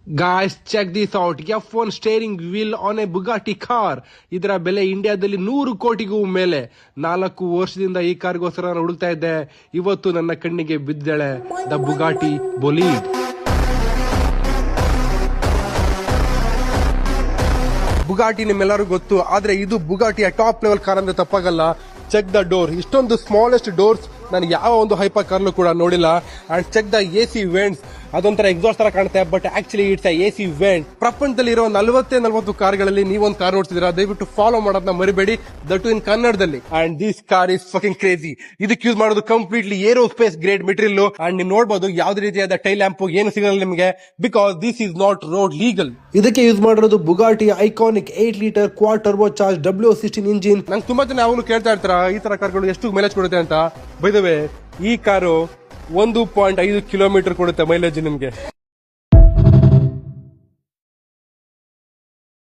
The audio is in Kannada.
Guys, check this out. F1 steering wheel on a Bugatti car. ಇದರ ಬೆಲೆ ಇಂಡಿಯಾದಲ್ಲಿ 100 ಕೋಟಿಗೂ ಮೇಲೆ. 4 ವರ್ಷದಿಂದ ಈ ಕಾರ್ಗೋಸ್ಕರ ನಾನು ಹುಡುಕ್ತಾ ಇದ್ದೆ. ಇವತ್ತು ನನ್ನ ಕಣ್ಣಿಗೆ ಬಿದ್ದಾಳೆ ದ ಬುಗಾಟಿ ಬೊಲೀಡ್. ಬುಗಾಟಿ ನಿಮ್ಮೆಲ್ಲರೂ ಗೊತ್ತು, ಆದ್ರೆ ಇದು ಬುಗಾಟಿಯ ಟಾಪ್ ಲೆವೆಲ್ ಕಾರ್ ಅಂದ್ರೆ ತಪ್ಪಾಗಲ್ಲ. Check the door. ಇಷ್ಟೊಂದು ಸ್ಮಾಲೆಸ್ಟ್ ಡೋರ್ಸ್ ನಾನು ಯಾವ ಒಂದು ಹೈಪರ್ ಕಾರ್ಲು ಕೂಡ ನೋಡಿಲ್ಲ. And check the AC vents. ಅದೊಂಥರ ಎಕ್ಸಾಸ್ಟ್ ತರ ಕಾಣುತ್ತೆ, but actually it's AC vent. ಪ್ರಪಂಚದಲ್ಲಿ ಇರೋ 40 ಕಾರ್ಗಳಲ್ಲಿ ನೀವೊಂದು ಕಾರ್ ನೋಡ್ತಿದ್ದೀರಾ, ದಯವಿಟ್ಟು ಫಾಲೋ ಮಾಡೋದನ್ನ ಮರಿಬೇಡಿ, ದಟ್ ಇನ್ ಕನ್ನಡದಲ್ಲಿ. And this car is fucking crazy. ಇದಕ್ಕೆ ಯೂಸ್ ಮಾಡೋದು completely aerospace grade material. And ನೀವು ನೋಡಬಹುದು ಯಾವುದೇ ರೀತಿಯಾದ ಟೈಲ್ ಲ್ಯಾಂಪ್ ಏನು ಸಿಗಲ್ಲ ನಿಮಗೆ, because this is not road legal. ಇದಕ್ಕೆ ಯೂಸ್ ಮಾಡಿರೋದು Bugatti iconic 8 litre quad turbo charge W16 engine. ನಂಗೆ ತುಂಬಾ ಜನ ಯಾವಾಗಲೂ ಕೇಳ್ತಾ ಇರ್ತಾರ ಈ ತರ ಕಾರ್ಗಳು ಎಷ್ಟು ಮೈಲೇಜ್ ಕೊಡುತ್ತೆ ಅಂತ. ಬೈ ದ ವೇ, ಈ ಕಾರು 1.5 ಕಿಲೋಮೀಟರ್ ಕೊಡುತ್ತೆ ಮೈಲೇಜ್ ನಿಮ್ಗೆ.